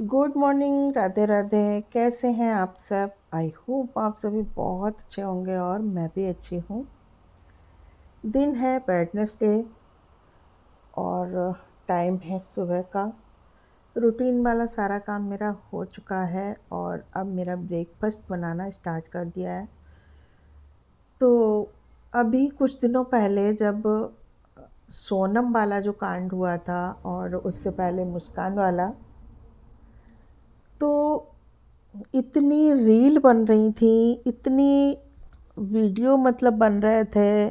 Good morning, Radhe Radhe. कैसे हैं आप सब? आई होप आप सभी बहुत अच्छे होंगे और मैं भी अच्छी हूँ। दिन है वेडनेसडे और टाइम है सुबह का। रूटीन वाला सारा काम मेरा हो चुका है और अब मेरा ब्रेकफास्ट बनाना स्टार्ट कर दिया है। तो अभी कुछ दिनों पहले जब सोनम वाला जो कांड हुआ था और उससे पहले मुस्कान वाला, तो इतनी रील बन रही थी, इतनी वीडियो मतलब बन रहे थे।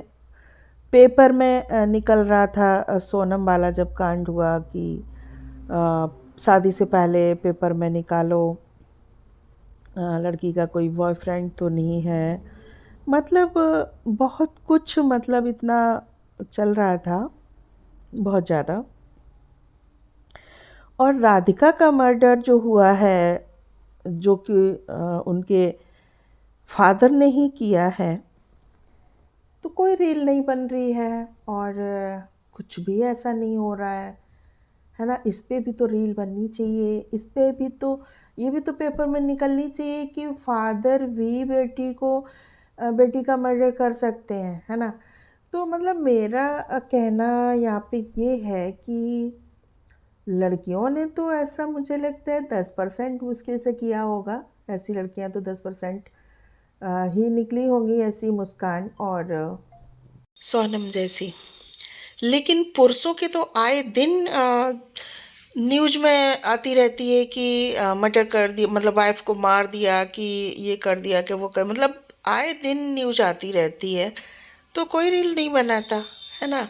पेपर में निकल रहा था सोनम वाला जब कांड हुआ कि शादी से पहले पेपर में निकालो लड़की का कोई बॉयफ्रेंड तो नहीं है। मतलब बहुत कुछ, मतलब इतना चल रहा था, बहुत ज़्यादा। और राधिका का मर्डर जो हुआ है, जो कि उनके फादर ने ही किया है, तो कोई रील नहीं बन रही है और कुछ भी ऐसा नहीं हो रहा है ना। इस पे भी तो रील बननी चाहिए, इस पे भी तो, ये भी तो पेपर में निकलनी चाहिए कि फादर भी बेटी का मर्डर कर सकते हैं, है ना। तो मतलब मेरा कहना यहाँ पे ये है कि लड़कियों ने तो, ऐसा मुझे लगता है, 10% मुश्किल से किया होगा। ऐसी लड़कियां तो 10% ही निकली होंगी, ऐसी मुस्कान और सोनम जैसी। लेकिन पुरुषों के तो आए दिन न्यूज में आती रहती है कि मर्डर कर दिया, मतलब वाइफ को मार दिया, कि ये कर दिया, कि वो कर, मतलब आए दिन न्यूज आती रहती है। तो कोई रील नहीं बनाता, है ना।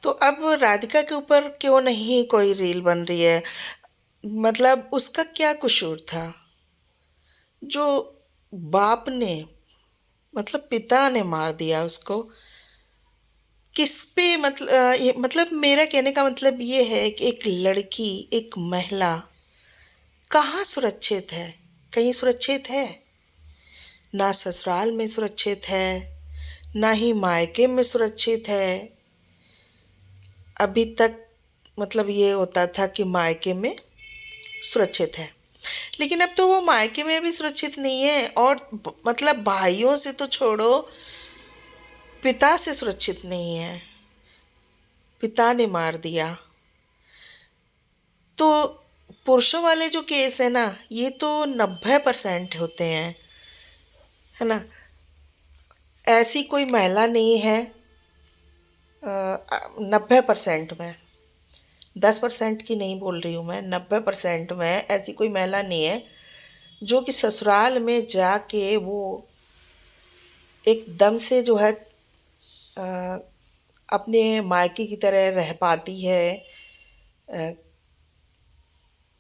तो अब राधिका के ऊपर क्यों नहीं कोई रील बन रही है? मतलब उसका क्या कसूर था जो बाप ने, मतलब पिता ने मार दिया उसको? किस पे, मतलब ये, मतलब मेरा कहने का मतलब ये है कि एक लड़की, एक महिला कहाँ सुरक्षित है? कहीं सुरक्षित है? ना ससुराल में सुरक्षित है, ना ही मायके में सुरक्षित है। अभी तक मतलब ये होता था कि मायके में सुरक्षित है, लेकिन अब तो वो मायके में भी सुरक्षित नहीं है। और मतलब भाइयों से तो छोड़ो, पिता से सुरक्षित नहीं है। पिता ने मार दिया। तो पुरुषों वाले जो केस है ना, ये तो 90% होते हैं, है ना। ऐसी कोई महिला नहीं है 90% में, 10% की नहीं बोल रही हूँ मैं, 90% में ऐसी कोई महिला नहीं है जो कि ससुराल में जाके वो एकदम से जो है अ, अपने मायके की तरह रह पाती है। अ,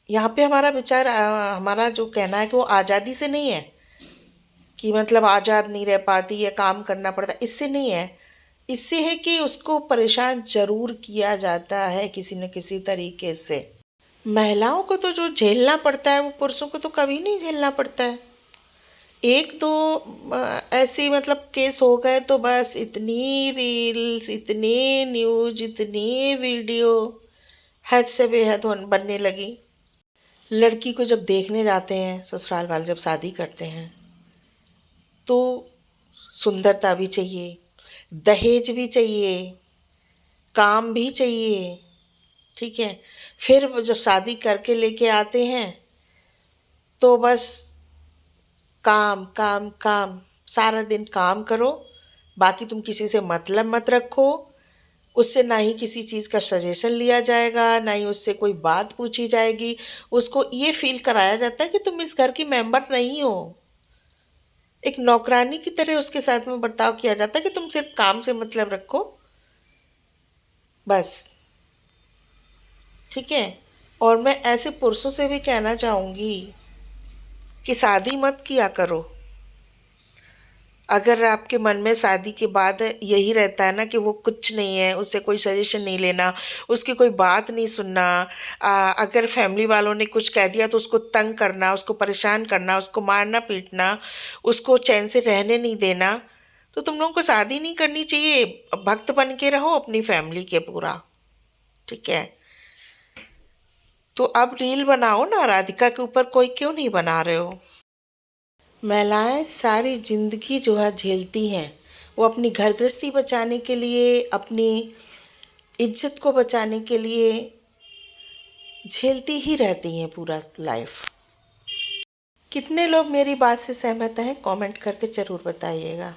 यहाँ पे हमारा विचार, हमारा जो कहना है कि वो आज़ादी से नहीं है, कि मतलब आज़ाद नहीं रह पाती या काम करना पड़ता, इससे नहीं है। इससे है कि उसको परेशान ज़रूर किया जाता है किसी न किसी तरीके से। महिलाओं को तो जो झेलना पड़ता है वो पुरुषों को तो कभी नहीं झेलना पड़ता है। एक दो ऐसी मतलब केस हो गए तो बस इतनी रील्स, इतने न्यूज, इतनी वीडियो हद से बेहद बनने लगी। लड़की को जब देखने जाते हैं ससुराल वाले, जब शादी करते हैं, तो सुंदरता भी चाहिए, दहेज भी चाहिए, काम भी चाहिए, ठीक है। फिर वो जब शादी करके लेके आते हैं तो बस काम काम काम, सारा दिन काम करो, बाकी तुम किसी से मतलब मत रखो। उससे ना ही किसी चीज़ का सजेशन लिया जाएगा, ना ही उससे कोई बात पूछी जाएगी। उसको ये फील कराया जाता है कि तुम इस घर की मेंबर नहीं हो। एक नौकरानी की तरह उसके साथ में बर्ताव किया जाता है कि तुम सिर्फ काम से मतलब रखो, बस, ठीक है। और मैं ऐसे पुरुषों से भी कहना चाहूँगी कि शादी मत किया करो। अगर आपके मन में शादी के बाद यही रहता है ना कि वो कुछ नहीं है, उससे कोई सजेशन नहीं लेना, उसकी कोई बात नहीं सुनना, अगर फैमिली वालों ने कुछ कह दिया तो उसको तंग करना, उसको परेशान करना, उसको मारना पीटना, उसको चैन से रहने नहीं देना, तो तुम लोगों को शादी नहीं करनी चाहिए। भक्त बन के रहो अपनी फैमिली के पूरा, ठीक है। तो अब रील बनाओ ना, राधिका के ऊपर कोई क्यों नहीं बना रहे हो। महिलाएं सारी जिंदगी जो है झेलती हैं, वो अपनी घर गृहस्थी बचाने के लिए, अपनी इज्जत को बचाने के लिए झेलती ही रहती हैं पूरा लाइफ। कितने लोग मेरी बात से सहमत हैं, कमेंट करके ज़रूर बताइएगा।